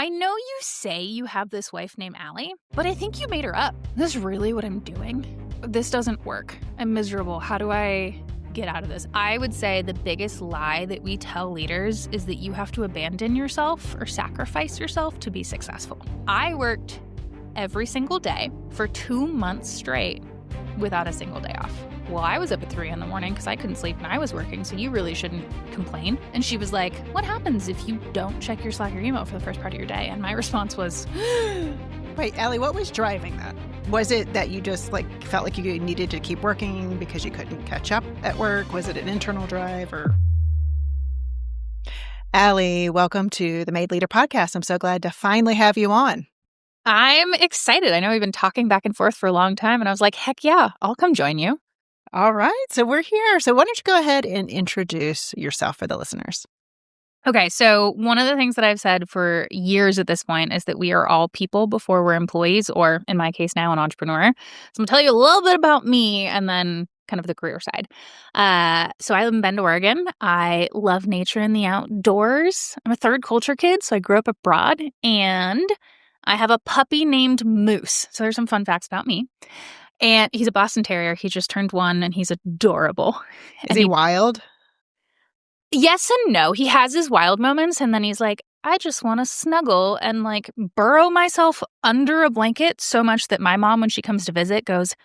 I know you say you have this wife named Alli, but I think you made her up. This is really what I'm doing. This doesn't work. I'm miserable. How do I get out of this? I would say the biggest lie that we tell leaders is that you have to abandon yourself or sacrifice yourself to be successful. I worked every single day for 2 months straight without a single day off. Well, I was up at 3 a.m. because I couldn't sleep and I was working, so you really shouldn't complain. And she was like, what happens if you don't check your Slack or email for the first part of your day? And my response was, Wait, Alli, what was driving that? Was it that you just felt like you needed to keep working because you couldn't catch up at work? Was it an internal drive or? Alli, welcome to the Made Leader podcast. I'm so glad to finally have you on. I'm excited. I know we've been talking back and forth for a long time, and I was like, heck yeah, I'll come join you. All right. So we're here. So why don't you go ahead and introduce yourself for the listeners? Okay. So one of the things that I've said for years at this point is that we are all people before we're employees, or in my case now, an entrepreneur. So I'm going to tell you a little bit about me and then kind of the career side. So I live in Bend, Oregon. I love nature and the outdoors. I'm a third culture kid, so I grew up abroad, and I have a puppy named Moose. So there's some fun facts about me. And he's a Boston Terrier. He just turned 1, and he's adorable. Is he wild? Yes and no. He has his wild moments, and then he's like, I just want to snuggle and burrow myself under a blanket so much that my mom, when she comes to visit, goes,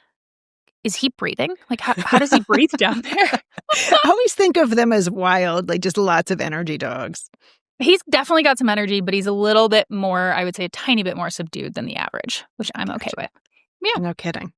is he breathing? How does he breathe down there? I always think of them as wild, just lots of energy dogs. He's definitely got some energy, but he's a little bit more, I would say a tiny bit more subdued than the average, which I'm okay with. Yeah. No kidding.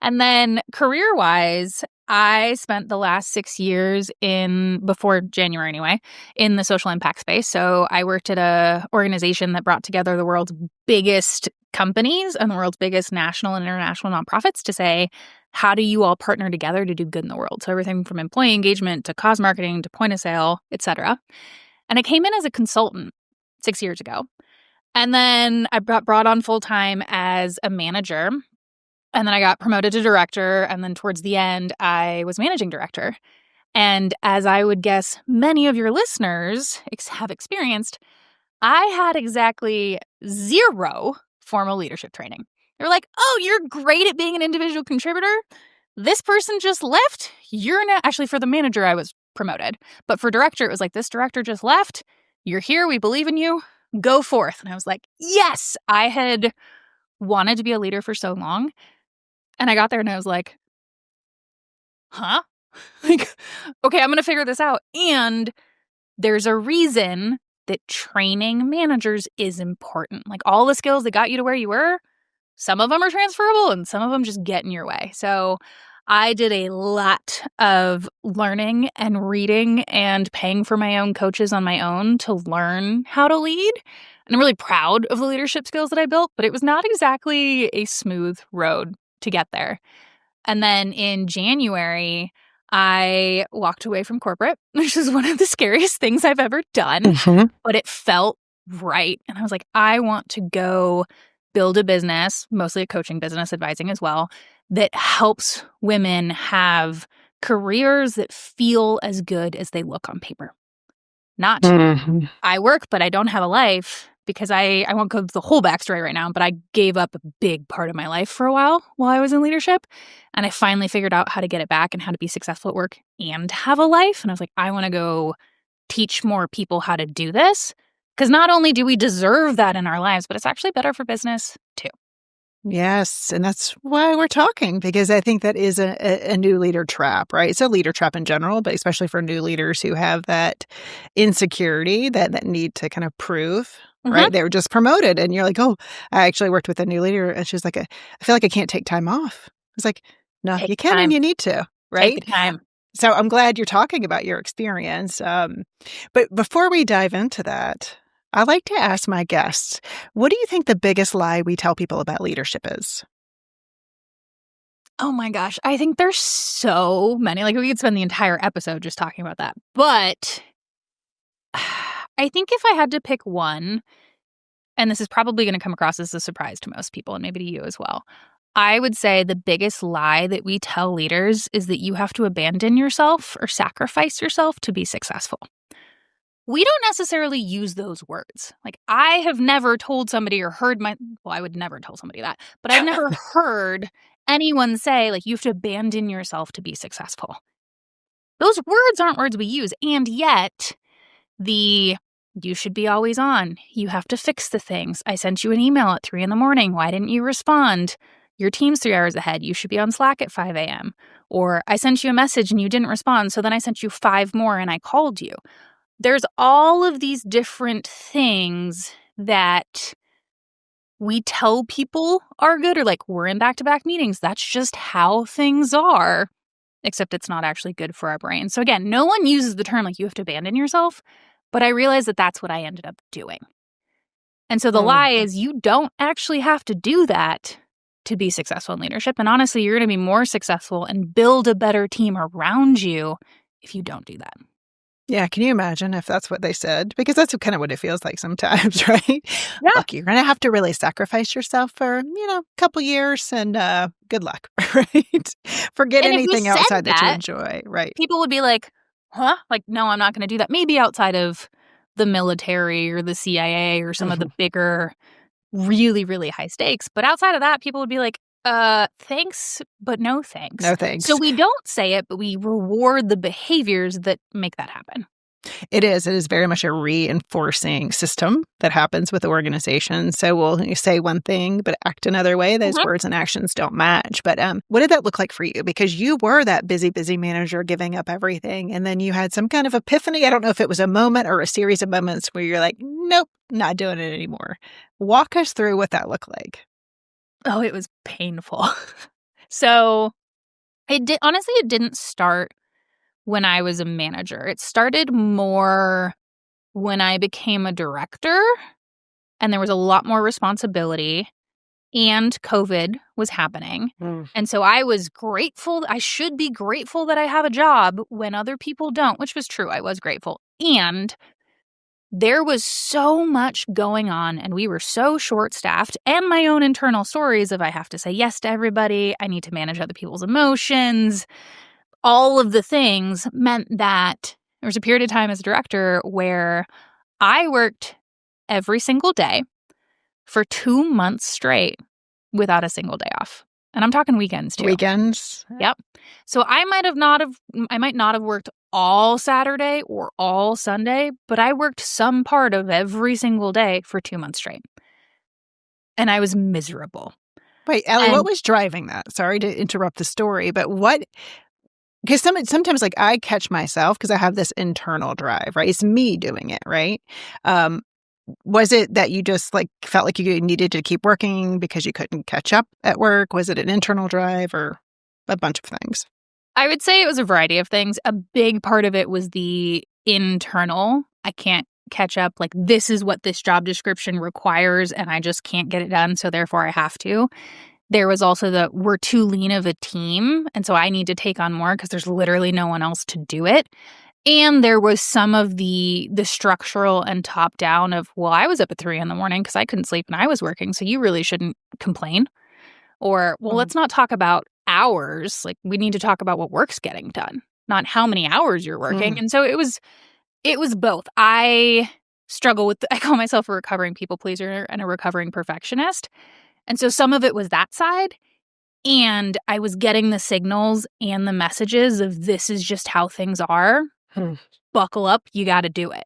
And then career-wise, I spent the last 6 years before January anyway, in the social impact space. So I worked at an organization that brought together the world's biggest companies and the world's biggest national and international nonprofits to say, how do you all partner together to do good in the world? So everything from employee engagement to cause marketing to point of sale, et cetera. And I came in as a consultant 6 years ago. And then I got brought on full-time as a manager. And then I got promoted to director. And then towards the end, I was managing director. And as I would guess many of your listeners have experienced, I had exactly 0 formal leadership training. They were like, oh, you're great at being an individual contributor. This person just left. You're now, actually for the manager, I was promoted. But for director, it was like, this director just left. You're here. We believe in you. Go forth. And I was like, yes, I had wanted to be a leader for so long. And I got there and I was like, huh? Okay, I'm going to figure this out. And there's a reason that training managers is important. All the skills that got you to where you were, some of them are transferable and some of them just get in your way. So I did a lot of learning and reading and paying for my own coaches on my own to learn how to lead. And I'm really proud of the leadership skills that I built, but it was not exactly a smooth road to get there. And then in January, I walked away from corporate, which is one of the scariest things I've ever done, but it felt right. And I was like, I want to go build a business, mostly a coaching business, advising as well, that helps women have careers that feel as good as they look on paper. Not I work, but I don't have a life, because I won't go the whole backstory right now, but I gave up a big part of my life for a while I was in leadership. And I finally figured out how to get it back and how to be successful at work and have a life. And I was like, I want to go teach more people how to do this, because not only do we deserve that in our lives, but it's actually better for business too. Yes. And that's why we're talking, because I think that is a new leader trap, right? It's a leader trap in general, but especially for new leaders who have that insecurity that need to kind of prove, right? They were just promoted and you're like, oh, I actually worked with a new leader. And she's like, I feel like I can't take time off. It's like, no, you can and you need to, right? Take the time. So I'm glad you're talking about your experience. But before we dive into that, I like to ask my guests, what do you think the biggest lie we tell people about leadership is? Oh my gosh. I think there's so many. We could spend the entire episode just talking about that. But I think if I had to pick one, and this is probably going to come across as a surprise to most people and maybe to you as well, I would say the biggest lie that we tell leaders is that you have to abandon yourself or sacrifice yourself to be successful. we don't necessarily use those words. Like, I have never told somebody or heard I would never tell somebody that, but I've never heard anyone say, like, you have to abandon yourself to be successful. Those words aren't words we use. And yet, you should be always on. You have to fix the things. I sent you an email at 3 a.m. Why didn't you respond? Your team's 3 hours ahead. You should be on Slack at 5 a.m. Or I sent you a message and you didn't respond, so then I sent you 5 more and I called you. There's all of these different things that we tell people are good, or like, we're in back-to-back meetings. That's just how things are, except it's not actually good for our brain. So again, no one uses the term like you have to abandon yourself, but I realized that that's what I ended up doing. And so the lie is you don't actually have to do that to be successful in leadership. And honestly, you're going to be more successful and build a better team around you if you don't do that. Yeah, can you imagine if that's what they said? Because that's kind of what it feels like sometimes, right? Yeah. Look, you're going to have to really sacrifice yourself for, a couple years and good luck, right? Forget And if we anything said outside that you that, enjoy, right? people would be like, huh? Like, no, I'm not going to do that. Maybe outside of the military or the CIA or some of the bigger, really, really high stakes. But outside of that, people would be like, thanks, but no thanks. No thanks. So we don't say it, but we reward the behaviors that make that happen. It is very much a reinforcing system that happens with organizations. So we'll say one thing, but act another way. Those words and actions don't match. But what did that look like for you? Because you were that busy manager giving up everything. And then you had some kind of epiphany. I don't know if it was a moment or a series of moments where you're like, nope, not doing it anymore. Walk us through what that looked like. Oh, it was painful. So it didn't start when I was a manager. It started more when I became a director, and there was a lot more responsibility, and COVID was happening. And so I was grateful. I should be grateful that I have a job when other people don't, which was true. I was grateful. And there was so much going on, and we were so short-staffed, and my own internal stories of I have to say yes to everybody, I need to manage other people's emotions. All of the things meant that there was a period of time as a director where I worked every single day for 2 months straight without a single day off. And I'm talking weekends, too. Weekends? Yep. So I might not have worked all Saturday or all Sunday, but I worked some part of every single day for 2 months straight. And I was miserable. Wait, Alli, what was driving that? Sorry to interrupt the story, but because sometimes, like, I catch myself because I have this internal drive, right? It's me doing it, right? Was it that you just, like, felt like you needed to keep working because you couldn't catch up at work? Was it an internal drive or a bunch of things? I would say it was a variety of things. A big part of it was the internal. I can't catch up. Like, this is what this job description requires, and I just can't get it done, so therefore I have to. There was also we're too lean of a team, and so I need to take on more because there's literally no one else to do it. And there was some of the structural and top-down of, well, I was up at 3 a.m. because I couldn't sleep and I was working, so you really shouldn't complain. Or, well, let's not talk about hours. Like, we need to talk about what work's getting done, not how many hours you're working. And so it was both. I call myself a recovering people pleaser and a recovering perfectionist. And so some of it was that side. And I was getting the signals and the messages of this is just how things are. Buckle up, you got to do it.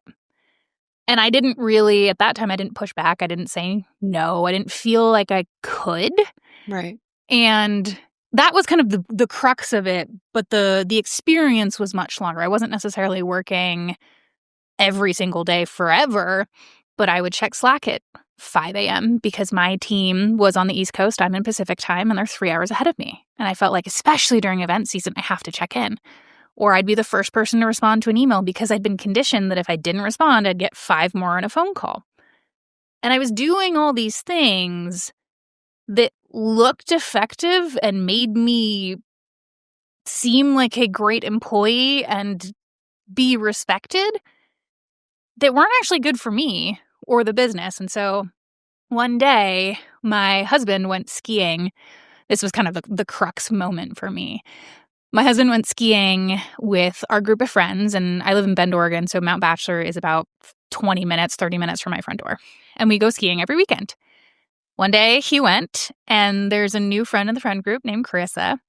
And I didn't really, at that time, I didn't push back. I didn't say no. I didn't feel like I could. Right. And that was kind of the crux of it. But the experience was much longer. I wasn't necessarily working every single day forever, but I would check Slack at 5 a.m. because my team was on the East Coast. I'm in Pacific time, and they're 3 hours ahead of me. And I felt like, especially during event season, I have to check in. Or I'd be the first person to respond to an email because I'd been conditioned that if I didn't respond, I'd get 5 more on a phone call. And I was doing all these things that looked effective and made me seem like a great employee and be respected that weren't actually good for me or the business. And so one day, my husband went skiing. This was kind of the crux moment for me. My husband went skiing with our group of friends, and I live in Bend, Oregon, so Mount Bachelor is about 20 minutes, 30 minutes from my front door. And we go skiing every weekend. One day he went, and there's a new friend in the friend group named Carissa,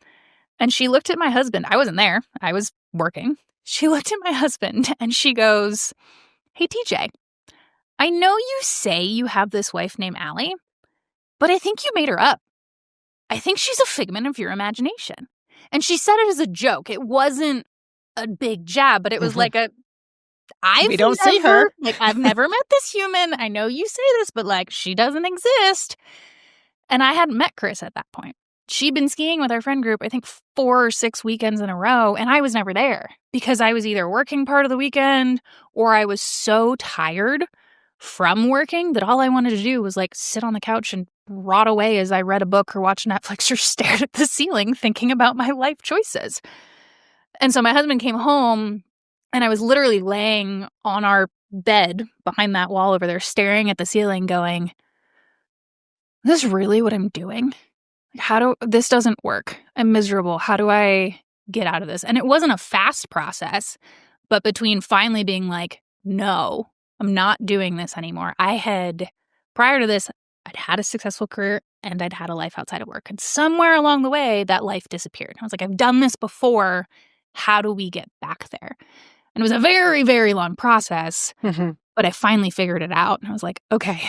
and she looked at my husband. I wasn't there. I was working. She looked at my husband, and she goes, "Hey, TJ, I know you say you have this wife named Alli, but I think you made her up. I think she's a figment of your imagination." And she said it as a joke. It wasn't a big jab, but it was like We don't see her. I've never met this human. I know you say this, but she doesn't exist. And I hadn't met Chris at that point. She'd been skiing with our friend group, I think 4 or 6 weekends in a row, and I was never there because I was either working part of the weekend or I was so tired from working that all I wanted to do was sit on the couch and rot away as I read a book or watched Netflix or stared at the ceiling thinking about my life choices. And so my husband came home and I was literally laying on our bed behind that wall over there staring at the ceiling going, "Is this really what I'm doing? This doesn't work. I'm miserable. How do I get out of this?" And it wasn't a fast process, but between finally being like, "No, I'm not doing this anymore." Prior to this, I'd had a successful career and I'd had a life outside of work. And somewhere along the way, that life disappeared. I was like, I've done this before. How do we get back there? And it was a very, very long process, but I finally figured it out. And I was like, okay,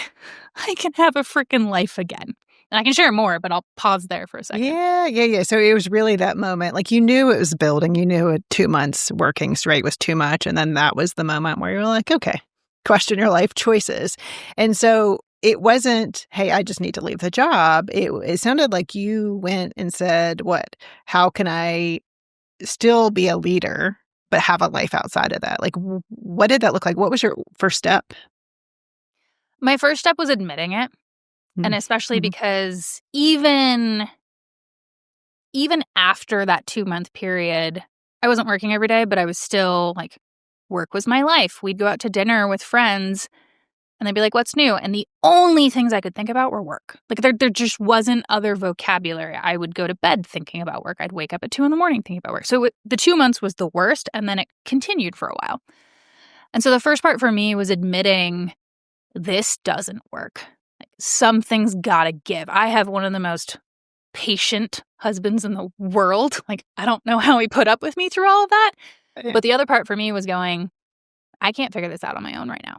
I can have a freaking life again. And I can share more, but I'll pause there for a second. Yeah. So it was really that moment. You knew it was building. You knew 2 months working straight was too much. And then that was the moment where you were like, okay, question your life choices. And so it wasn't, hey, I just need to leave the job. It sounded like you went and said, what? How can I still be a leader, but have a life outside of that? What did that look like? What was your first step? My first step was admitting it. And especially because even after that 2-month period, I wasn't working every day, but I was still work was my life. We'd go out to dinner with friends and they'd be like, "What's new?" And the only things I could think about were work. There just wasn't other vocabulary. I would go to bed thinking about work. I'd wake up at 2 a.m. thinking about work. So the 2 months was the worst, and then it continued for a while. And so the first part for me was admitting this doesn't work. Something's gotta give. I have one of the most patient husbands in the world. I don't know how he put up with me through all of that. Yeah. But the other part for me was going, I can't figure this out on my own right now.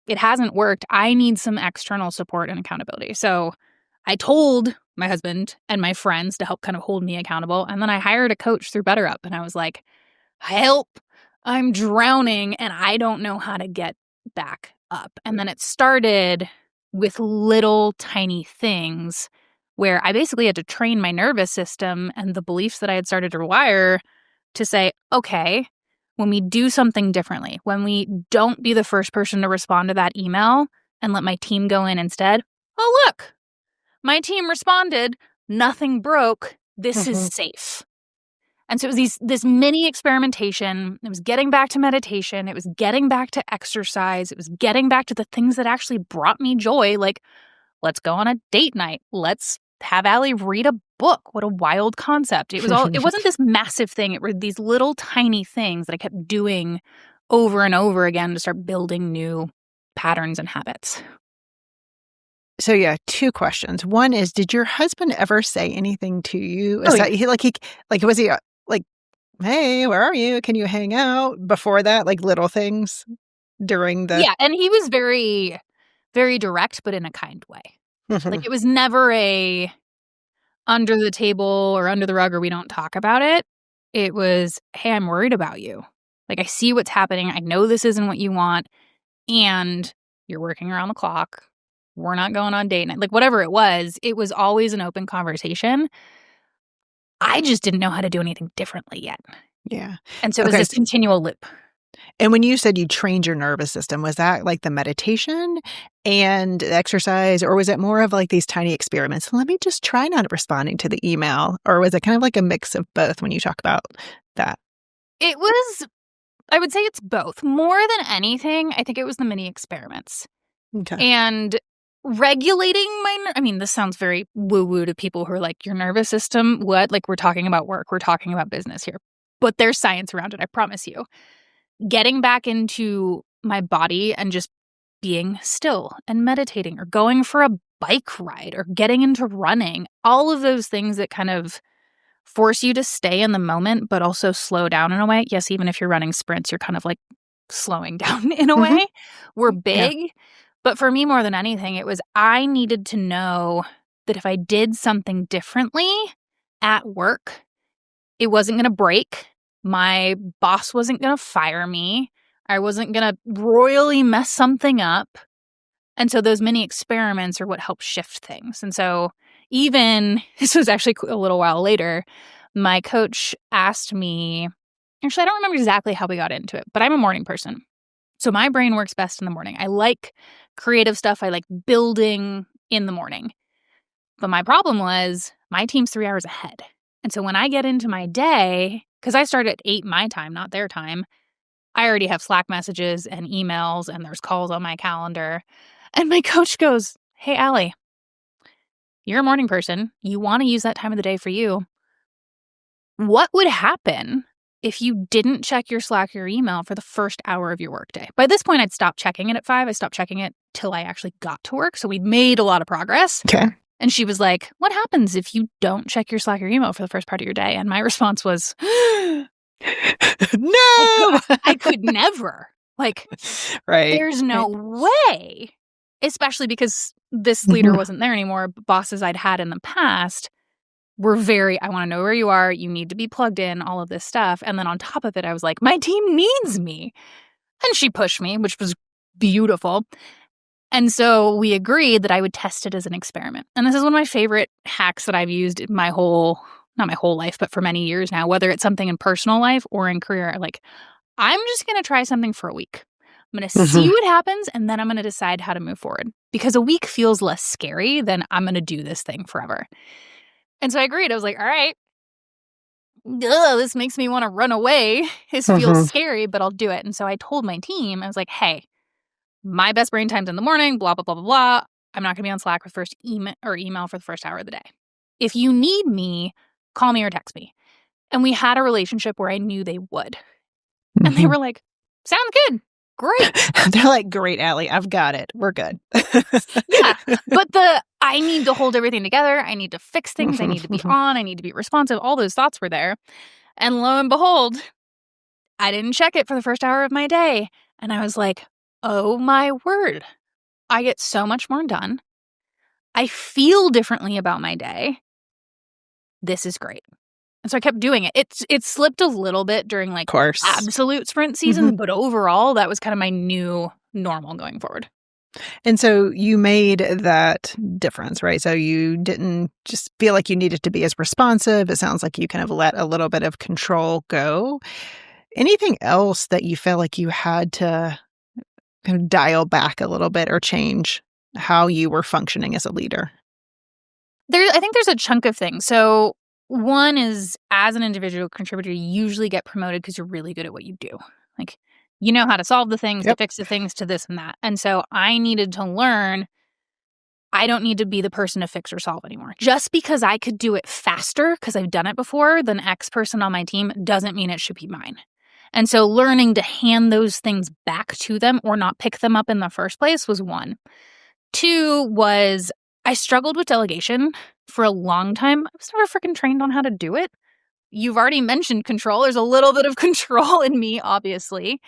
It hasn't worked. I need some external support and accountability. So I told my husband and my friends to help kind of hold me accountable. And then I hired a coach through BetterUp. And I was like, help, I'm drowning and I don't know how to get back up. And then it started with little tiny things where I basically had to train my nervous system and the beliefs that I had started to rewire to say, okay, when we do something differently, when we don't be the first person to respond to that email and let my team go in instead, oh, look, my team responded, nothing broke, this is safe. And so it was this mini experimentation. It was getting back to meditation. It was getting back to exercise. It was getting back to the things that actually brought me joy, let's go on a date night. Let's have Alli read a book. What a wild concept. It wasn't this massive thing. It were these little tiny things that I kept doing over and over again to start building new patterns and habits. So yeah, 2 questions. One is, did your husband ever say anything to you? Was he hey, where are you? Can you hang out? Before that, little things during the... Yeah, and he was very, very direct, but in a kind way. It was never a under the table or under the rug or we don't talk about it. It was, hey, I'm worried about you. I see what's happening. I know this isn't what you want. And you're working around the clock. We're not going on date night. Whatever it was always an open conversation. I just didn't know how to do anything differently yet. Yeah. And so it was this continual loop. And when you said you trained your nervous system, was that the meditation and the exercise, or was it more of these tiny experiments? Let me just try not responding to the email. Or was it kind of a mix of both when you talk about that? It was, I would say it's both. More than anything, I think it was the mini experiments. Okay. And regulating I mean, this sounds very woo-woo to people who are like, your nervous system, what? Like, we're talking about work, we're talking about business here. But there's science around it, I promise you. Getting back into my body and just being still and meditating or going for a bike ride or getting into running, all of those things that kind of force you to stay in the moment, but also slow down in a way. Yes, even if you're running sprints, you're kind of like slowing down in a way. Were Yeah. big. But for me, more than anything, it was I needed to know that if I did something differently at work, it wasn't going to break. My boss wasn't going to fire me. I wasn't going to royally mess something up. And so those mini experiments are what help shift things. And so even, this was actually a little while later, my coach asked me, actually, I don't remember exactly how we got into it, but I'm a morning person. So my brain works best in the morning. I like creative stuff. I like building in the morning. But my problem was my team's 3 hours ahead. And so when I get into my day, because I start at 8 my time, not their time, I already have Slack messages and emails and there's calls on my calendar. And my coach goes, "Hey, Alli, you're a morning person. You want to use that time of the day for you. What would happen if you didn't check your Slack or your email for the first hour of your workday?" By this point, I'd stopped checking it at 5. I stopped checking it till I actually got to work. So we'd made a lot of progress. Okay. And she was like, "What happens if you don't check your Slack or email for the first part of your day?" And my response was, No! I could never. Like, Right. there's no way. Especially because this leader wasn't there anymore. Bosses I'd had in the past were very, I want to know where you are. You need to be plugged in, all of this stuff. And then on top of it, I was like, my team needs me. And she pushed me, which was beautiful. And so we agreed that I would test it as an experiment. And this is one of my favorite hacks that I've used not my whole life, but for many years now, whether it's something in personal life or in career. Like, I'm just going to try something for a week. I'm going to see what happens, and then I'm going to decide how to move forward. Because a week feels less scary than I'm going to do this thing forever. And so I agreed. I was like, all right, this makes me want to run away. This feels scary, but I'll do it. And so I told my team, I was like, hey, my best brain time's in the morning, blah, blah, blah, blah, blah. I'm not going to be on Slack with first email for the first hour of the day. If you need me, call me or text me. And we had a relationship where I knew they would. And they were like, sounds good. Great. They're like, great, Alli, I've got it. We're good. Yeah. But I need to hold everything together. I need to fix things. I need to be on. I need to be responsive. All those thoughts were there. And lo and behold, I didn't check it for the first hour of my day. And I was like, oh my word. I get so much more done. I feel differently about my day. This is great. And so I kept doing it. It slipped a little bit during like absolute sprint season, but overall, that was kind of my new normal going forward. And so you made that difference, right? So you didn't just feel like you needed to be as responsive. It sounds like you kind of let a little bit of control go. Anything else that you felt like you had to kind of dial back a little bit or change how you were functioning as a leader? I think there's a chunk of things. So one is, as an individual contributor, you usually get promoted because you're really good at what you do. Like, you know how to solve the things, to fix the things, to this and that. And so I needed to learn I don't need to be the person to fix or solve anymore. Just because I could do it faster, because I've done it before, than X person on my team doesn't mean it should be mine. And so learning to hand those things back to them or not pick them up in the first place was one. Two was I struggled with delegation for a long time. I was never freaking trained on how to do it. You've already mentioned control. There's a little bit of control in me, obviously.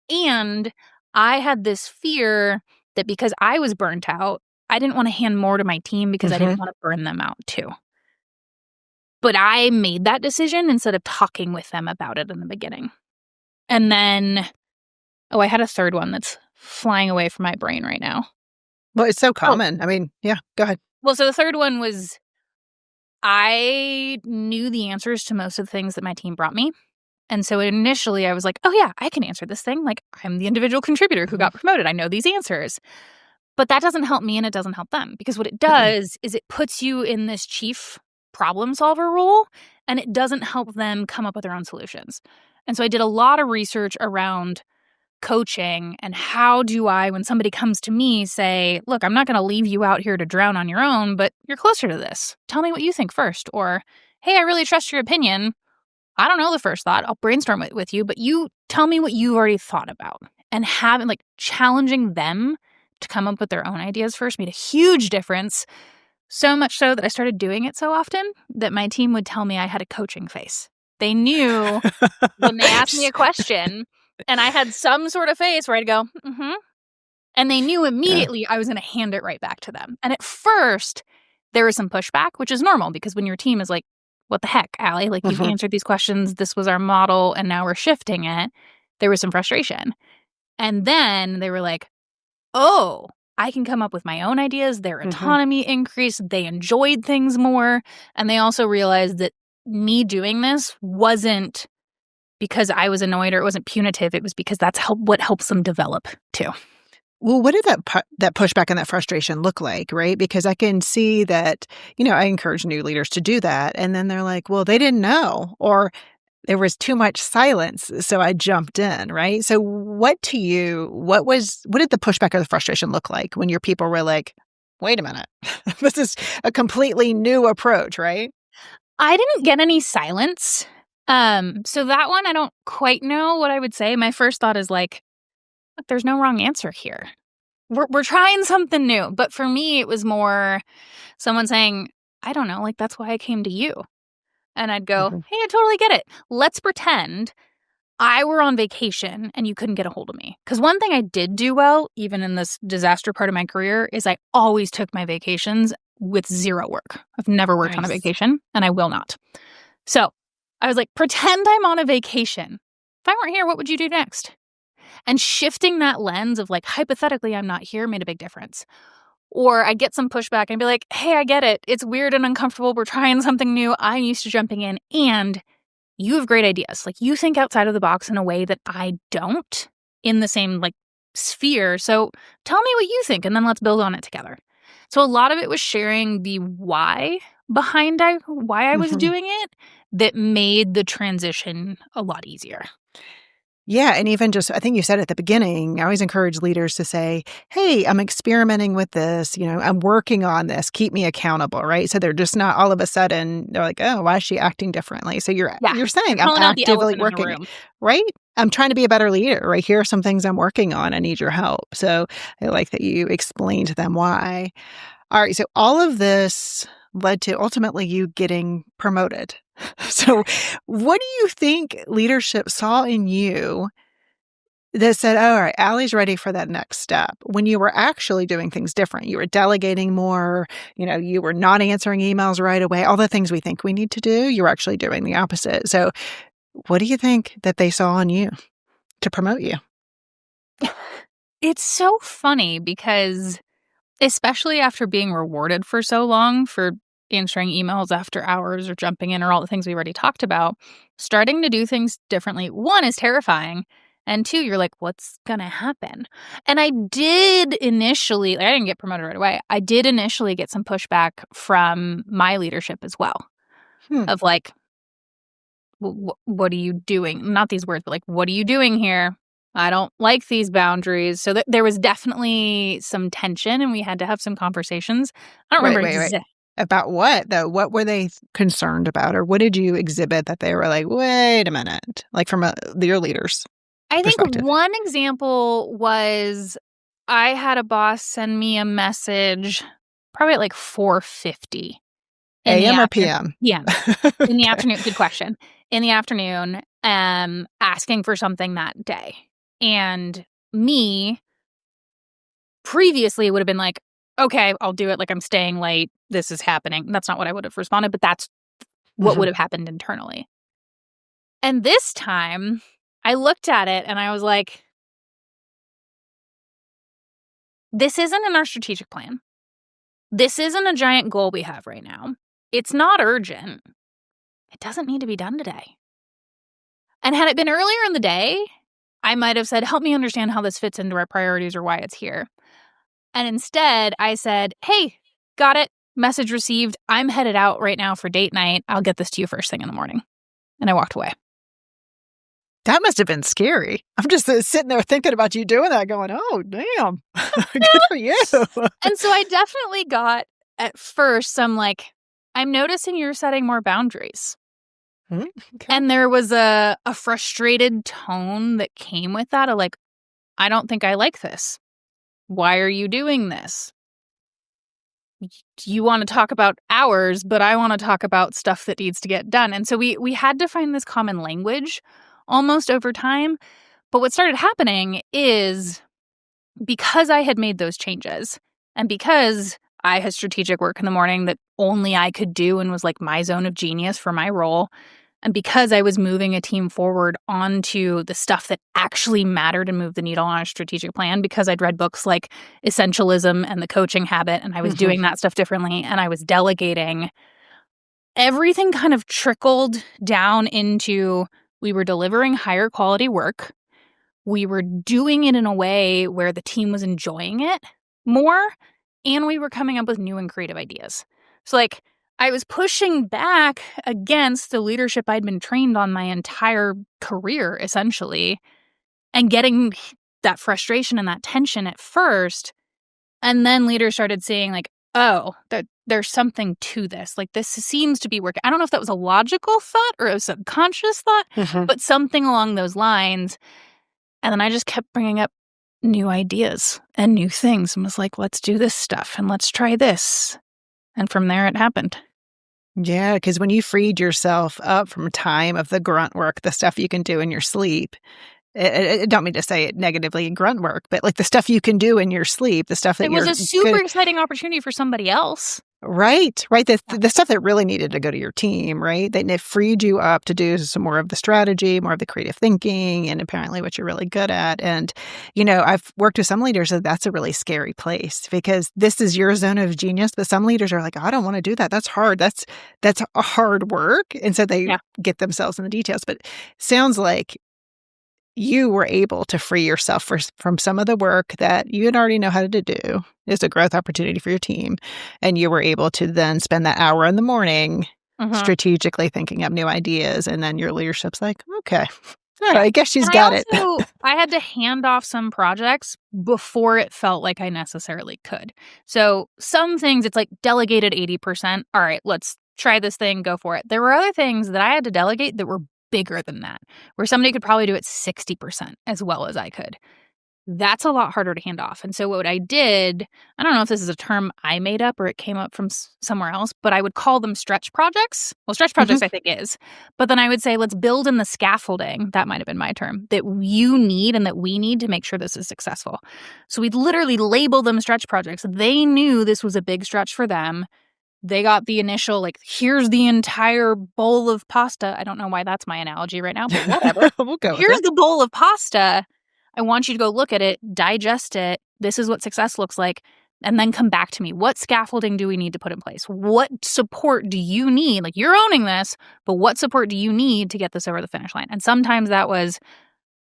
And I had this fear that because I was burnt out, I didn't want to hand more to my team because I didn't want to burn them out too. But I made that decision instead of talking with them about it in the beginning. And then, I had a third one that's flying away from my brain right now. Well, it's so common. I mean, yeah, go ahead. Well, so the third one was I knew the answers to most of the things that my team brought me. And so initially I was like, oh yeah, I can answer this thing. Like, I'm the individual contributor who got promoted. I know these answers. But that doesn't help me and it doesn't help them, because what it does is it puts you in this chief problem solver role and it doesn't help them come up with their own solutions. And so I did a lot of research around coaching, and how do I, when somebody comes to me, say, look, I'm not going to leave you out here to drown on your own, but you're closer to this. Tell me what you think first. Or, hey, I really trust your opinion. I don't know the first thought. I'll brainstorm it with you, but you tell me what you've already thought about. And having, like, challenging them to come up with their own ideas first made a huge difference. So much so that I started doing it so often that my team would tell me I had a coaching face. They knew when they asked me a question and I had some sort of face where I'd go, mm-hmm. And they knew immediately I was going to hand it right back to them. And at first, there was some pushback, which is normal because when your team is like, what the heck, Alli? Like, you've answered these questions. This was our model, and now we're shifting it. There was some frustration. And then they were like, oh, I can come up with my own ideas. Their autonomy increased. They enjoyed things more. And they also realized that me doing this wasn't because I was annoyed or it wasn't punitive. It was because that's what helps them develop, too. Well, what did that pushback and that frustration look like, right? Because I can see that, I encourage new leaders to do that. And then they're like, well, they didn't know, or there was too much silence, so I jumped in, right? So what did the pushback or the frustration look like when your people were like, wait a minute, this is a completely new approach, right? I didn't get any silence. So that one, I don't quite know what I would say. My first thought is like, look, there's no wrong answer here. We're trying something new. But for me, it was more someone saying, I don't know, like, that's why I came to you. And I'd go, hey, I totally get it. Let's pretend I were on vacation and you couldn't get a hold of me. Because one thing I did do well, even in this disaster part of my career, is I always took my vacations with zero work. I've never worked on a vacation, and I will not. So I was like, pretend I'm on a vacation. If I weren't here, what would you do next? And shifting that lens of like, hypothetically, I'm not here made a big difference. Or I'd get some pushback and be like, hey, I get it. It's weird and uncomfortable. We're trying something new. I'm used to jumping in. And you have great ideas. Like, you think outside of the box in a way that I don't in the same like sphere. So tell me what you think, and then let's build on it together. So a lot of it was sharing the why behind why I was doing it that made the transition a lot easier. Yeah, and even just, I think you said at the beginning, I always encourage leaders to say, hey, I'm experimenting with this, I'm working on this, keep me accountable, right? So they're just not all of a sudden, they're like, oh, why is she acting differently? So you're saying I'm actively working, right? I'm trying to be a better leader, right? Here are some things I'm working on. I need your help. So I like that you explained to them why. All right, so all of this led to ultimately you getting promoted. So what do you think leadership saw in you that said, all right, Alli's ready for that next step, when you were actually doing things different? You were delegating more, you were not answering emails right away, all the things we think we need to do, you were actually doing the opposite. So what do you think that they saw in you to promote you? It's so funny because especially after being rewarded for so long for answering emails after hours or jumping in or all the things we already talked about, starting to do things differently, one, is terrifying. And two, you're like, what's going to happen? And I did initially, I didn't get promoted right away. I did initially get some pushback from my leadership as well of like, what are you doing? Not these words, but like, what are you doing here? I don't like these boundaries. So there was definitely some tension, and we had to have some conversations. I don't remember exactly. About what, though? What were they concerned about? Or what did you exhibit that they were like, wait a minute, like from your leaders' I think one example was I had a boss send me a message probably at like 4:50. AM or PM? Yeah. In the afternoon. Good question. In the afternoon, asking for something that day. And me previously would have been like, okay, I'll do it. Like, I'm staying late. This is happening. That's not what I would have responded, but that's what would have happened internally. And this time, I looked at it and I was like, this isn't in our strategic plan. This isn't a giant goal we have right now. It's not urgent. It doesn't need to be done today. And had it been earlier in the day, I might have said, help me understand how this fits into our priorities or why it's here. And instead, I said, hey, got it. Message received. I'm headed out right now for date night. I'll get this to you first thing in the morning. And I walked away. That must have been scary. I'm just sitting there thinking about you doing that going, oh, damn, good for you. And so I definitely got, at first, some I'm noticing you're setting more boundaries. Okay. And there was a frustrated tone that came with that of I don't think I like this. Why are you doing this? You want to talk about hours, but I want to talk about stuff that needs to get done. And so we had to find this common language almost over time. But what started happening is because I had made those changes and because I had strategic work in the morning that only I could do and was my zone of genius for my role, and because I was moving a team forward onto the stuff that actually mattered and moved the needle on a strategic plan, because I'd read books like Essentialism and The Coaching Habit, and I was doing that stuff differently, and I was delegating, everything kind of trickled down into we were delivering higher quality work. We were doing it in a way where the team was enjoying it more, and we were coming up with new and creative ideas. So, I was pushing back against the leadership I'd been trained on my entire career, essentially, and getting that frustration and that tension at first. And then leaders started seeing, oh, there's something to this. This seems to be working. I don't know if that was a logical thought or a subconscious thought, but something along those lines. And then I just kept bringing up new ideas and new things and was let's do this stuff and let's try this. And from there, it happened. Yeah, because when you freed yourself up from time of the grunt work, the stuff you can do in your sleep, I don't mean to say it negatively, grunt work, but the stuff you can do in your sleep, the stuff that it was a super exciting opportunity for somebody else. Right. The stuff that really needed to go to your team, right? It freed you up to do some more of the strategy, more of the creative thinking, and apparently what you're really good at. And, I've worked with some leaders that that's a really scary place because this is your zone of genius. But some leaders are I don't want to do that. That's hard. That's a hard work. And so they get themselves in the details. But sounds like you were able to free yourself from some of the work that you already know how to do. Is a growth opportunity for your team. And you were able to then spend that hour in the morning strategically thinking up new ideas. And then your leadership's okay, all right, I guess she's got it. I had to hand off some projects before it felt like I necessarily could. So some things, it's delegated 80%. All right, let's try this thing, go for it. There were other things that I had to delegate that were bigger than that, where somebody could probably do it 60% as well as I could. That's a lot harder to hand off. And so what I did, I don't know if this is a term I made up or it came up from somewhere else, but I would call them stretch projects. Well, stretch projects I think is. But then I would say, let's build in the scaffolding, that might have been my term, that you need and that we need to make sure this is successful. So we'd literally label them stretch projects. They knew this was a big stretch for them. They got the initial, here's the entire bowl of pasta. I don't know why that's my analogy right now, but whatever. We'll go with Here's it. the bowl of pasta. I want you to go look at it, digest it. This is what success looks like. And then come back to me. What scaffolding do we need to put in place? What support do you need? You're owning this, but what support do you need to get this over the finish line? And sometimes that was,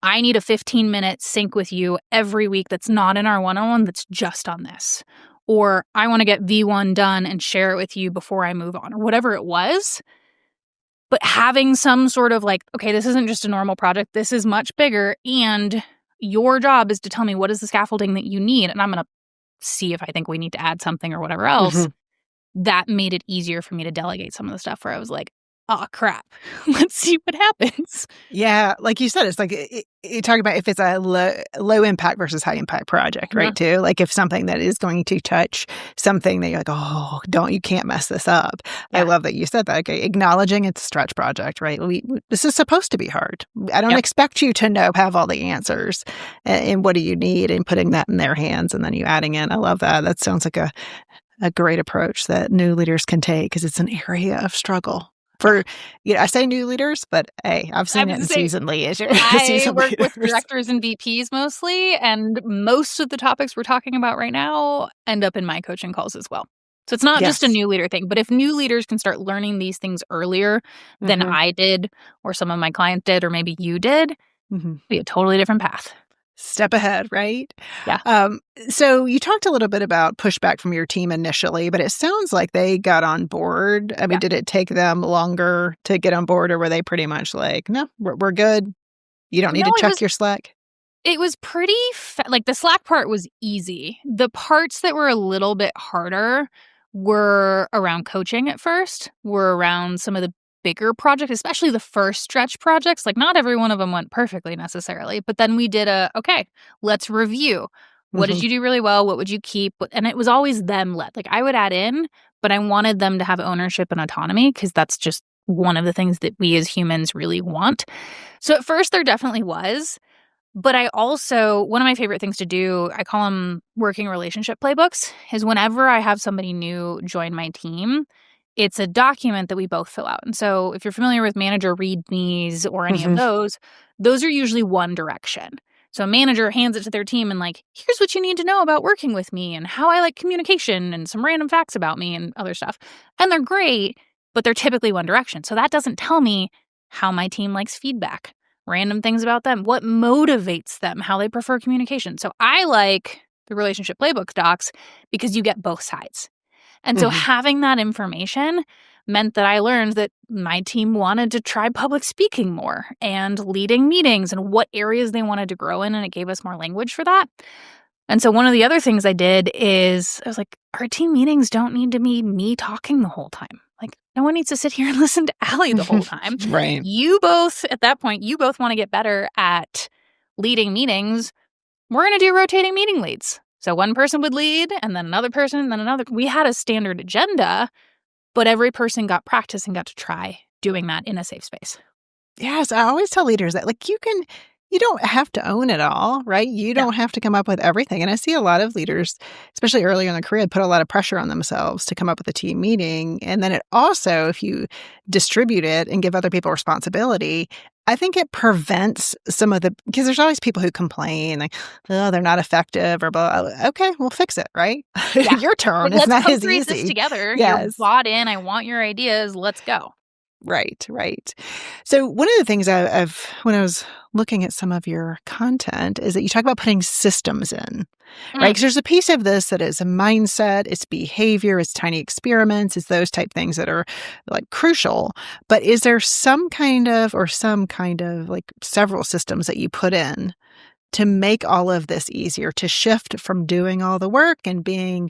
I need a 15-minute sync with you every week that's not in our one-on-one, that's just on this. Or I want to get V1 done and share it with you before I move on, or whatever it was. But having some sort of okay, this isn't just a normal project. This is much bigger. And your job is to tell me what is the scaffolding that you need. And I'm going to see if I think we need to add something or whatever else. That made it easier for me to delegate some of the stuff where I was oh, crap. Let's see what happens. Yeah. Like you said, it's you talk about if it's a low impact versus high impact project, right? Too. If something that is going to touch something that you're oh, you can't mess this up. Yeah. I love that you said that. Okay. Acknowledging it's a stretch project, right? This is supposed to be hard. I don't expect you to have all the answers and what do you need and putting that in their hands and then you adding in. I love that. That sounds like a great approach that new leaders can take because it's an area of struggle. For, I say new leaders, but hey, I've seen it in seasoned leaders. I work with directors and VPs mostly, and most of the topics we're talking about right now end up in my coaching calls as well. So it's not just a new leader thing, but if new leaders can start learning these things earlier than I did, or some of my clients did, or maybe you did, it'd be a totally different path. Step ahead, right? Yeah. So you talked a little bit about pushback from your team initially, but it sounds like they got on board. I mean, did it take them longer to get on board or were they pretty much no, we're good? You don't need No, to check your Slack? it was pretty like, the Slack part was easy. The parts that were a little bit harder were around coaching at first, were around some of the bigger projects, especially the first stretch projects. Like, not every one of them went perfectly necessarily, but then we did okay, let's review. What did Mhm. you do really well? What would you keep? And it was always them led. Like, I would add in, but I wanted them to have ownership and autonomy because that's just one of the things that we as humans really want. So at first there definitely was. But I also one of my favorite things to do, I call them working relationship playbooks, is whenever I have somebody new join my team, it's a document that we both fill out. And so if you're familiar with manager readmes or any of Mhm. those are usually one direction. So a manager hands it to their team and like, here's what you need to know about working with me and how I like communication and some random facts about me and other stuff. And they're great, but they're typically one direction. So that doesn't tell me how my team likes feedback, random things about them, what motivates them, how they prefer communication. So I like the relationship playbook docs because you get both sides. And so Mhm. having that information meant that I learned that my team wanted to try public speaking more and leading meetings and what areas they wanted to grow in. And it gave us more language for that. And so one of the other things I did is I was like, our team meetings don't need to be me talking the whole time. Like, no one needs to sit here and listen to Alli the whole time. Right. You both, at that point, you both want to get better at leading meetings. We're going to do rotating meeting leads. So one person would lead and then another person and then another. We had a standard agenda, but every person got practice and got to try doing that in a safe space. Yes, I always tell leaders that, like, you don't have to own it all, right? You No. don't have to come up with everything, and I see a lot of leaders, especially earlier in their career, put a lot of pressure on themselves to come up with a team meeting, and then it also, if you distribute it and give other people responsibility, I think it prevents some of the because there's always people who complain, like, "Oh, they're not effective," or blah. Okay, we'll fix it, right? Yeah. Your turn. Like, It's let's not as co-create this easy. together. You're Yes. bought in. I want your ideas. Let's go. Right, right. So one of the things I've when I was looking at some of your content is that you talk about putting systems in, right? Mm. Because there's a piece of this that is a mindset, it's behavior, it's tiny experiments, it's those type things that are like crucial. But is there some kind of like several systems that you put in to make all of this easier, to shift from doing all the work and being,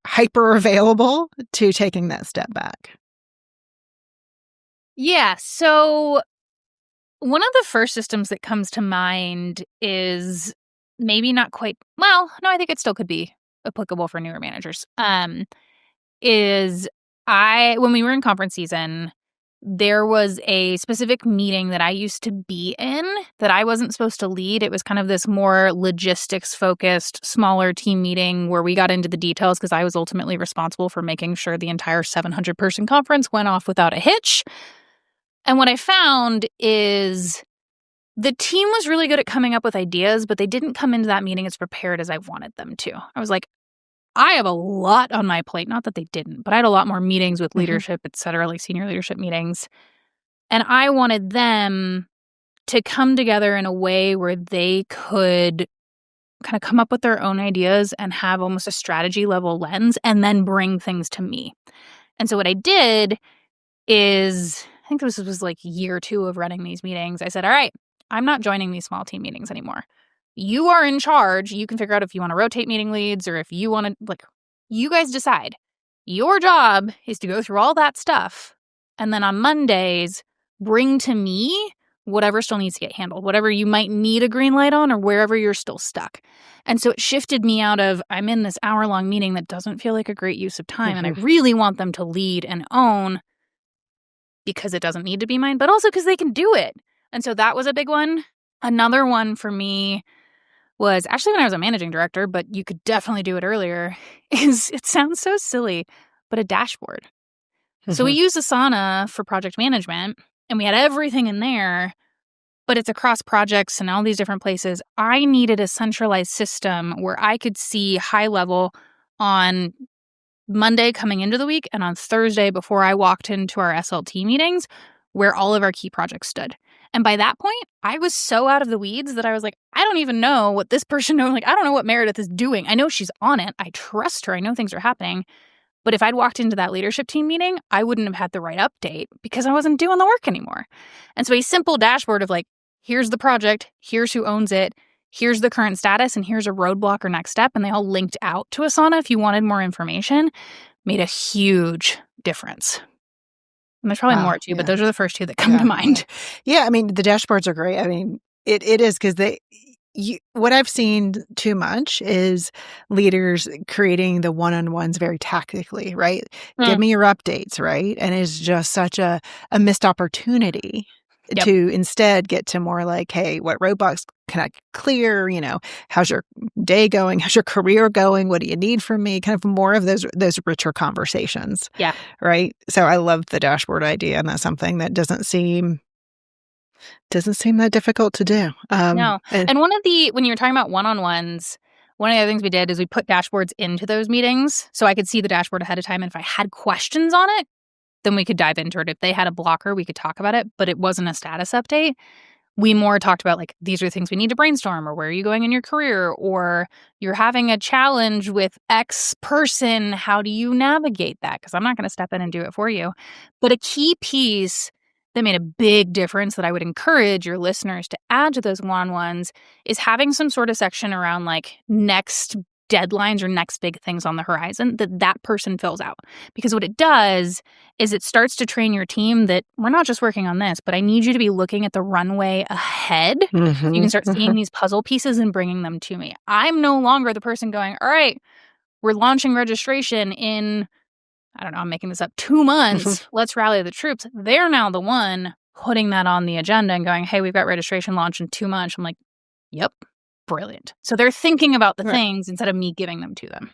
hyper available to taking that step back? Yeah. So one of the first systems that comes to mind is maybe not quite, well, no, I think it still could be applicable for newer managers. Is when we were in conference season, there was a specific meeting that I used to be in that I wasn't supposed to lead. It was kind of this more logistics focused, smaller team meeting where we got into the details because I was ultimately responsible for making sure the entire 700-person conference went off without a hitch. And what I found is the team was really good at coming up with ideas, but they didn't come into that meeting as prepared as I wanted them to. I was like, I have a lot on my plate. Not that they didn't, but I had a lot more meetings with Mhm. leadership, et cetera, like senior leadership meetings. And I wanted them to come together in a way where they could kind of come up with their own ideas and have almost a strategy level lens and then bring things to me. And so what I did is, I think this was like year 2 of running these meetings. I said, all right, I'm not joining these small team meetings anymore. You are in charge. You can figure out if you want to rotate meeting leads or if you want to, like, you guys decide. Your job is to go through all that stuff. And then on Mondays, bring to me whatever still needs to get handled, whatever you might need a green light on or wherever you're still stuck. And so it shifted me out of, I'm in this hour-long meeting that doesn't feel like a great use of time. And I Mhm. really want them to lead and own because it doesn't need to be mine, but also because they can do it. And so that was a big one. Another one for me was actually when I was a managing director, but you could definitely do it earlier, is it sounds so silly, but a dashboard. So we Mhm. use Asana for project management, and we had everything in there, but it's across projects and all these different places. I needed a centralized system where I could see high level on Monday coming into the week and on Thursday before I walked into our SLT meetings where all of our key projects stood. And by that point, I was so out of the weeds that I was like, I don't even know what this person knows. Like, I don't know what Meredith is doing. I know she's on it. I trust her. I know things are happening. But if I'd walked into that leadership team meeting, I wouldn't have had the right update because I wasn't doing the work anymore. And so a simple dashboard of like, here's the project, here's who owns it, here's the current status, and here's a roadblock or next step. And they all linked out to Asana if you wanted more information, made a huge difference. And there's probably Wow, more too, but yeah. those are the first two that come to mind. Yeah, I mean, the dashboards are great. I mean, it is because what I've seen too much is leaders creating the one-on-ones very tactically, right? Give Mm. me your updates, right? And it's just such a missed opportunity Yep. to instead get to more like, hey, what roadblocks can I clear? You know, how's your day going? How's your career going? What do you need from me? Kind of more of those richer conversations. Yeah. Right. So I love the dashboard idea, and that's something that doesn't seem that difficult to do. No. And when you were talking about one-on-ones, one of the other things we did is we put dashboards into those meetings so I could see the dashboard ahead of time. And if I had questions on it, then we could dive into it. If they had a blocker, we could talk about it, but it wasn't a status update. We more talked about like, these are the things we need to brainstorm, or where are you going in your career, or you're having a challenge with X person. How do you navigate that? Because I'm not going to step in and do it for you. But a key piece that made a big difference that I would encourage your listeners to add to those one-on-ones is having some sort of section around like next deadlines or next big things on the horizon that person fills out. Because what it does is it starts to train your team that we're not just working on this, but I need you to be looking at the runway ahead so you can start seeing these puzzle pieces and bringing them to me. I'm no longer the person going, all right, we're launching registration in, I don't know, I'm making this up, 2 months. Let's rally the troops. They're now the one putting that on the agenda and going, hey, we've got registration launch in 2 months. I'm like, yep. Brilliant. So they're thinking about the Right. things instead of me giving them to them.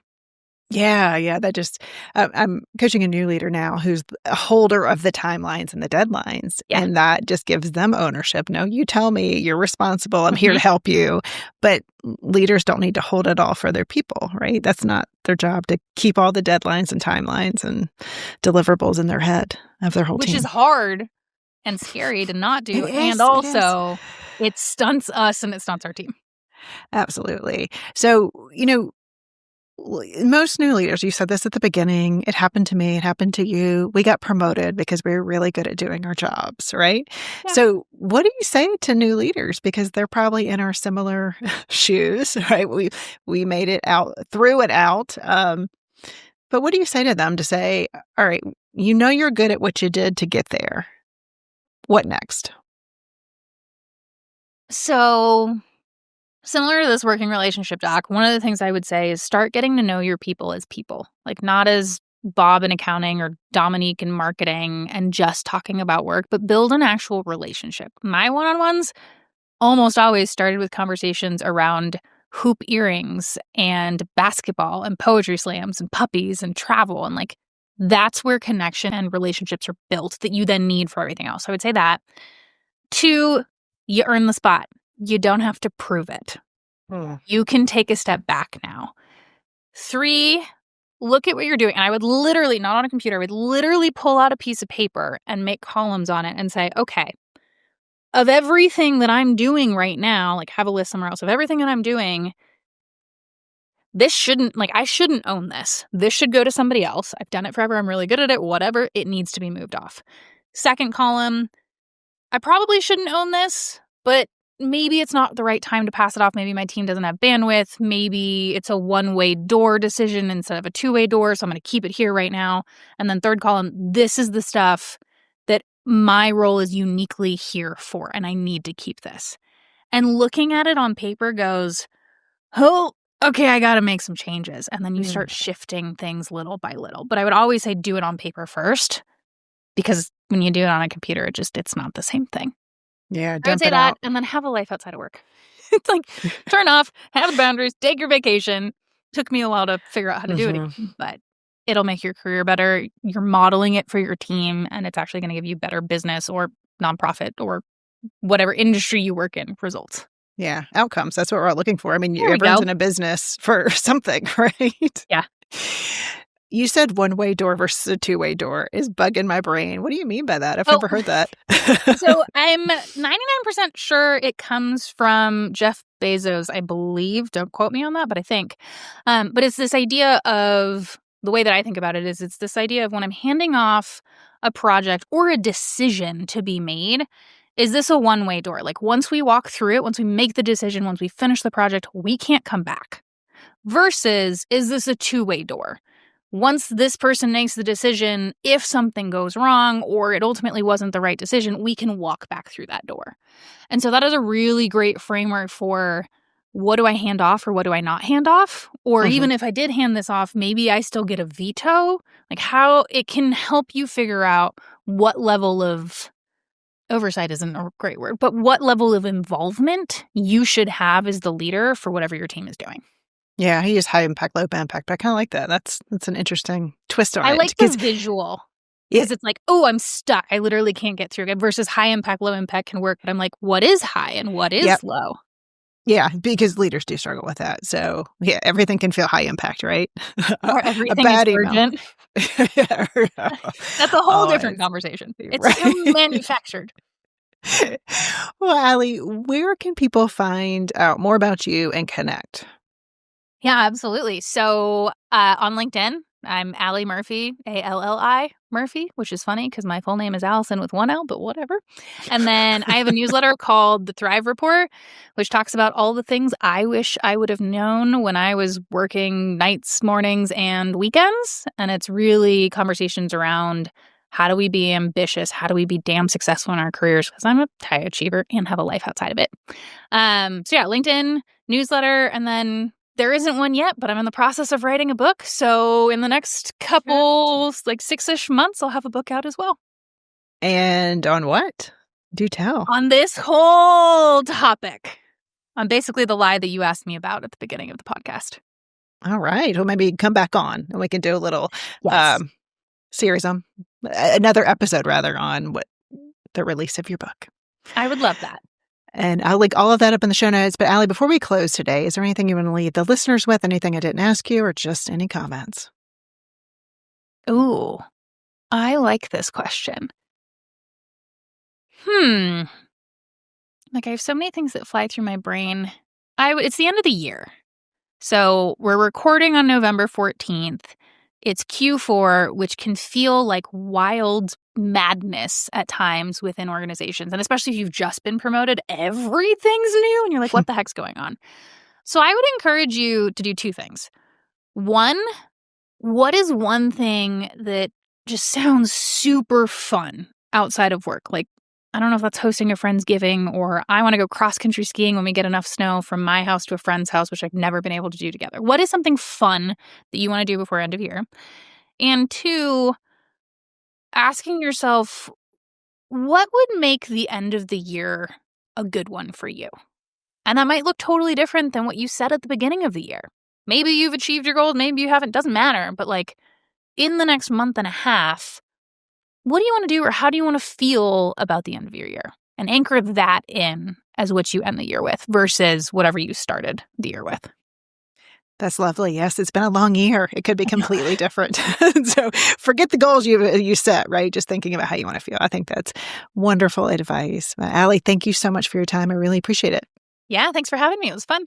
Yeah, that just I'm coaching a new leader now who's a holder of the timelines and the deadlines, Yeah. and that just gives them ownership. No, you tell me, you're responsible. I'm here to help you. But leaders don't need to hold it all for their people, right? That's not their job to keep all the deadlines and timelines and deliverables in their head of their whole Which team. is hard and scary to not do. It And is, it is. also, it stunts us and it stunts our team. Absolutely. So, most new leaders, you said this at the beginning, it happened to me, it happened to you. We got promoted because we were really good at doing our jobs, right? Yeah. So, what do you say to new leaders? Because they're probably in our similar shoes, right? We made it out, through it out. But what do you say to them to say, all right, you're good at what you did to get there. What next? So, similar to this working relationship doc, one of the things I would say is start getting to know your people as people, like not as Bob in accounting or Dominique in marketing and just talking about work, but build an actual relationship. My one-on-ones almost always started with conversations around hoop earrings and basketball and poetry slams and puppies and travel. And like, that's where connection and relationships are built that you then need for everything else. So I would say that. 2, you earn the spot. You don't have to prove it. You can take a step back now. 3, look at what you're doing. And I would literally, not on a computer, I would literally pull out a piece of paper and make columns on it and say, okay, of everything that I'm doing right now, like have a list somewhere else of everything that I'm doing, I shouldn't own this. This should go to somebody else. I've done it forever. I'm really good at it. Whatever. It needs to be moved off. Second column, I probably shouldn't own this, but maybe it's not the right time to pass it off. Maybe my team doesn't have bandwidth. Maybe it's a one-way door decision instead of a two-way door. So I'm going to keep it here right now. And then third column, this is the stuff that my role is uniquely here for, and I need to keep this. And looking at it on paper goes, oh, okay, I got to make some changes. And then you start shifting things little by little. But I would always say do it on paper first, because when you do it on a computer, it's not the same thing. Yeah, I would say that, and then have a life outside of work. It's like, turn off, have the boundaries, take your vacation. Took me a while to figure out how to do it, but it'll make your career better. You're modeling it for your team, and it's actually going to give you better business or nonprofit or whatever industry you work in results. Yeah, outcomes. That's what we're all looking for. I mean, everyone's in a business for something, right? Yeah. You said one-way door versus a two-way door is bugging my brain. What do you mean by that? I've never heard that. So I'm 99% sure it comes from Jeff Bezos, I believe. Don't quote me on that, but I think. But it's this idea of, the way that I think about it is it's this idea of when I'm handing off a project or a decision to be made, Is this a one-way door? Like once we walk through it, once we make the decision, once we finish the project, we can't come back. Versus, is this a two-way door? Once this person makes the decision, if something goes wrong or it ultimately wasn't the right decision, we can walk back through that door. And so that is a really great framework for what do I hand off or what do I not hand off? Or even if I did hand this off, maybe I still get a veto. Like how it can help you figure out what level of oversight isn't a great word, but what level of involvement you should have as the leader for whatever your team is doing. Yeah, he is high impact, low impact. I kind of like that. That's an interesting twist on it. I like the visual because it's like, oh, I'm stuck. I literally can't get through it. Versus high impact, low impact can work. But I'm like, what is high and what is low? Yeah, because leaders do struggle with that. So yeah, everything can feel high impact, right? Or everything is urgent. That's a whole different conversation. It's so manufactured. Well, Alli, where can people find out more about you and connect? Yeah, absolutely. So on LinkedIn, I'm Alli Murphy, Alli Murphy, which is funny because my full name is Allison with one L, but whatever. And then I have a newsletter called The Thrive Report, which talks about all the things I wish I would have known when I was working nights, mornings, and weekends. And it's really conversations around how do we be ambitious? How do we be damn successful in our careers? Because I'm a high achiever and have a life outside of it. So yeah, LinkedIn, newsletter, and then there isn't one yet, but I'm in the process of writing a book. So in the next couple, like 6-ish months, I'll have a book out as well. And on what? Do tell. On this whole topic. On basically the lie that you asked me about at the beginning of the podcast. All right. Well, maybe come back on and we can do a little series on another episode rather on what the release of your book. I would love that. And I'll link all of that up in the show notes. But Alli, before we close today, is there anything you want to leave the listeners with? Anything I didn't ask you or just any comments? Ooh, I like this question. Like I have so many things that fly through my brain. It's the end of the year. So we're recording on November 14th. It's Q4, which can feel like wild madness at times within organizations. And especially if you've just been promoted, everything's new and you're like, what the heck's going on? So I would encourage you to do two things. One, what is one thing that just sounds super fun outside of work? Like, I don't know if that's hosting a Friendsgiving or I want to go cross-country skiing when we get enough snow from my house to a friend's house, which I've never been able to do together. What is something fun that you want to do before end of year? And two, asking yourself, what would make the end of the year a good one for you? And that might look totally different than what you said at the beginning of the year. Maybe you've achieved your goals, maybe you haven't, doesn't matter. But like in the next month and a half, what do you want to do or how do you want to feel about the end of your year? And anchor that in as what you end the year with versus whatever you started the year with. That's lovely. Yes, it's been a long year. It could be completely different. So forget the goals you set, right? Just thinking about how you want to feel. I think that's wonderful advice. Alli, thank you so much for your time. I really appreciate it. Yeah, thanks for having me. It was fun.